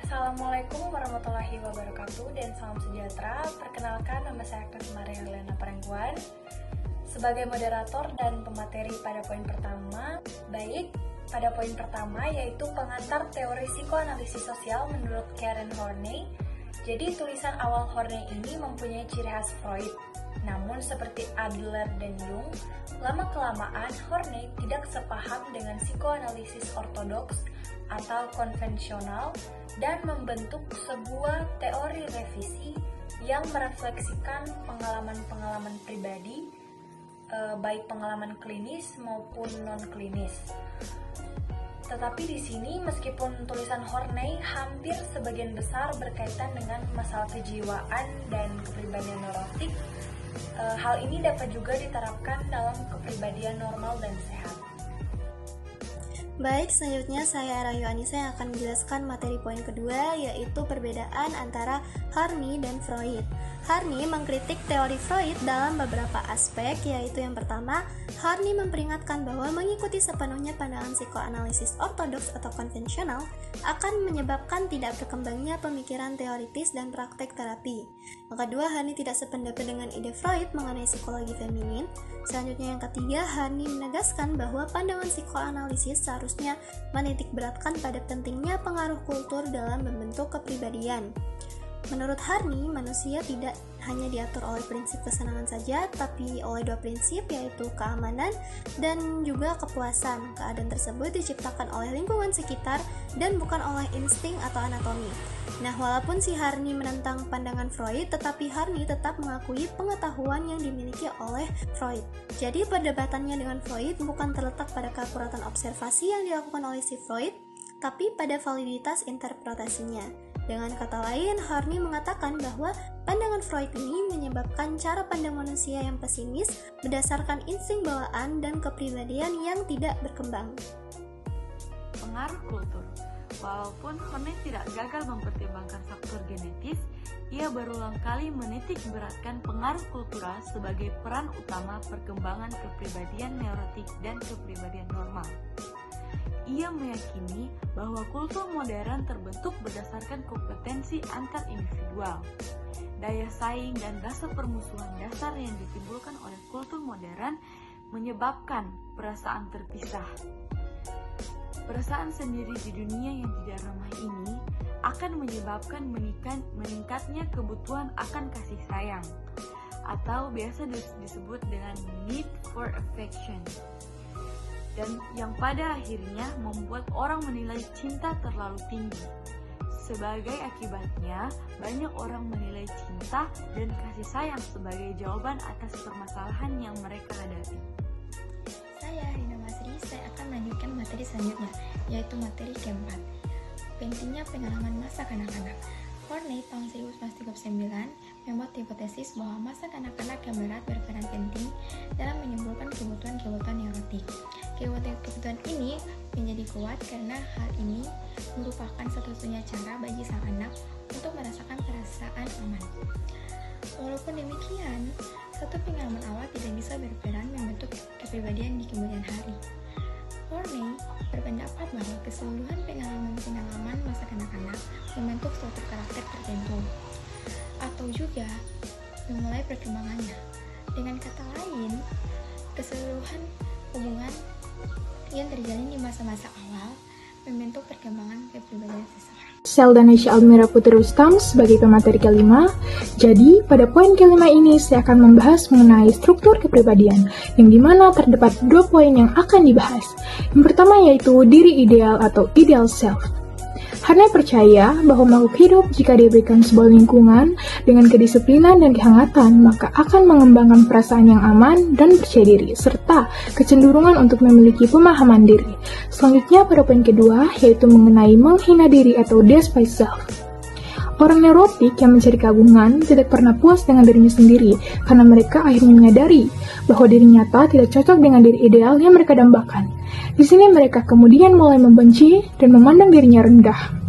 Assalamualaikum warahmatullahi wabarakatuh dan salam sejahtera. Perkenalkan, nama saya Agnes Maria Helena Parengkuan sebagai moderator dan pemateri pada poin pertama. Baik, pada poin pertama yaitu pengantar teori psikoanalisis sosial menurut Karen Horney. Jadi tulisan awal Horney ini mempunyai ciri khas Freud. Namun seperti Adler dan Jung, lama-kelamaan Horney tidak sepaham dengan psikoanalisis ortodoks atau konvensional dan membentuk sebuah teori revisi yang merefleksikan pengalaman-pengalaman pribadi, baik pengalaman klinis maupun non-klinis. Tetapi di sini meskipun tulisan Horney hampir sebagian besar berkaitan dengan masalah kejiwaan dan kepribadian neurotik, hal ini dapat juga diterapkan dalam kepribadian normal dan sehat. Baik, selanjutnya saya Rayu Anissa yang akan menjelaskan materi poin kedua, yaitu perbedaan antara Horney dan Freud. Horney mengkritik teori Freud dalam beberapa aspek, yaitu yang pertama, Horney memperingatkan bahwa mengikuti sepenuhnya pandangan psikoanalisis ortodoks atau konvensional akan menyebabkan tidak berkembangnya pemikiran teoritis dan praktek terapi. Yang kedua, Horney tidak sependapat dengan ide Freud mengenai psikologi feminin. Selanjutnya yang ketiga, Horney menegaskan bahwa pandangan psikoanalisis seharusnya menitik beratkan pada pentingnya pengaruh kultur dalam membentuk kepribadian. Menurut Horney, manusia tidak hanya diatur oleh prinsip kesenangan saja, tapi oleh dua prinsip, yaitu keamanan dan juga kepuasan. Keadaan tersebut diciptakan oleh lingkungan sekitar dan bukan oleh insting atau anatomi. Nah, walaupun si Horney menentang pandangan Freud, tetapi Horney tetap mengakui pengetahuan yang dimiliki oleh Freud. Jadi, perdebatannya dengan Freud bukan terletak pada keakuratan observasi yang dilakukan oleh si Freud, tapi pada validitas interpretasinya. Dengan kata lain, Horney mengatakan bahwa pandangan Freud ini menyebabkan cara pandang manusia yang pesimis berdasarkan insting bawaan dan kepribadian yang tidak berkembang. Pengaruh kultur. Walaupun Horney tidak gagal mempertimbangkan faktor genetis, ia berulang kali menitik beratkan pengaruh kultural sebagai peran utama perkembangan kepribadian neurotik dan kepribadian normal. Ia meyakini bahwa kultur modern terbentuk berdasarkan kompetensi antar individual. Daya saing dan rasa permusuhan dasar yang ditimbulkan oleh kultur modern menyebabkan perasaan terpisah. Perasaan sendiri di dunia yang tidak ramah ini akan menyebabkan meningkatnya kebutuhan akan kasih sayang, atau biasa disebut dengan need for affection, dan yang pada akhirnya membuat orang menilai cinta terlalu tinggi. Sebagai akibatnya, banyak orang menilai cinta dan kasih sayang sebagai jawaban atas permasalahan yang mereka hadapi. Saya Rina Masri, saya akan melanjutkan materi selanjutnya, yaitu materi keempat, pentingnya pengalaman masa kanak-kanak. Horney tahun 1939 membuat hipotesis bahwa masa kanak-kanak yang berat berperan penting dalam menimbulkan kebutuhan-kebutuhan neurotik. Kebutuhan ini menjadi kuat karena hal ini merupakan satu-satunya cara bagi sang anak untuk merasakan perasaan aman. Walaupun demikian, satu pengalaman awal tidak bisa berperan membentuk kepribadian di kemudian hari. Horney berpendapat bahwa keseluruhan pengalaman masa kanak-kanak membentuk suatu karakter tertentu, atau juga memulai perkembangannya. Dengan kata lain, keseluruhan hubungan yang terjalin di masa-masa awal membentuk perkembangan kepribadian seseorang. Seldanesha Almira Putri Rustam sebagai pemateri kelima. Jadi, pada poin kelima ini saya akan membahas mengenai struktur kepribadian, yang dimana terdapat dua poin yang akan dibahas. Yang pertama yaitu diri ideal atau ideal self. Horney percaya bahwa makhluk hidup jika diberikan sebuah lingkungan dengan kedisiplinan dan kehangatan, maka akan mengembangkan perasaan yang aman dan percaya diri, serta kecenderungan untuk memiliki pemahaman diri. Selanjutnya pada poin kedua, yaitu mengenai menghina diri atau despise self. Orang neurotik yang mencari keagungan tidak pernah puas dengan dirinya sendiri, karena mereka akhirnya menyadari bahwa diri nyata tidak cocok dengan diri ideal yang mereka dambakan. Di sini mereka kemudian mulai membenci dan memandang dirinya rendah.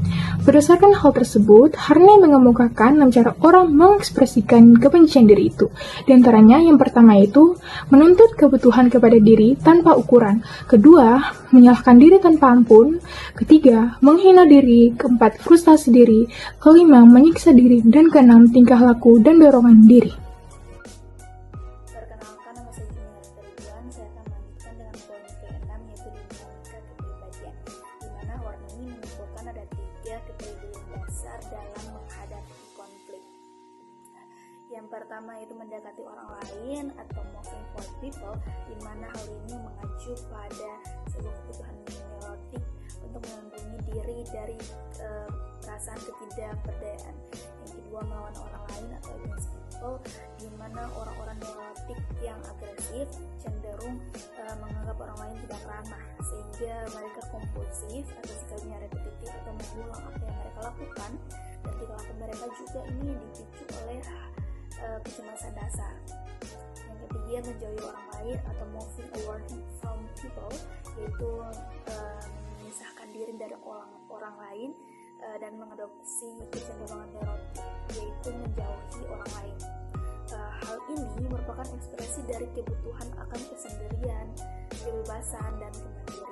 Berdasarkan hal tersebut, Harney mengemukakan 6 cara orang mengekspresikan kebencian diri itu. Di antaranya, yang pertama itu menuntut kebutuhan kepada diri tanpa ukuran. Kedua, menyalahkan diri tanpa ampun. Ketiga, menghina diri. Keempat, frustasi diri. Kelima, menyiksa diri. Dan keenam, tingkah laku dan dorongan diri. Perkenalkan, nama saya Junior Ridwan. Saya akan melanjutkan dengan poin ke-6, yaitu dinamika kepribadian, di mana Horney menyimpulkan ada 3 kepribadian dasar dalam menghadapi konflik. Yang pertama itu mendekati orang lain atau moving for people, di mana hal ini mengacu pada sebuah kebutuhan neurotik untuk melindungi diri dari perasaan ketidakberdayaan. Yang kedua, melawan orang lain atau against people, di mana orang-orang neurotik yang agresif cenderung menganggap orang lain tidak ramah, sehingga mereka kompulsif atau sikapnya repetitif atau mengulang apa yang mereka lakukan, dan tingkah laku mereka juga ini dipicu oleh kecemasan dasar. Yang ketiga, menjauhi orang lain atau moving away from people, yaitu memisahkan diri dari orang lain dan mengadopsi kecenderungan neurotik, yaitu menjauhi orang lain. Hal ini merupakan ekspresi dari kebutuhan akan kesendirian, kebebasan, dan kemandirian.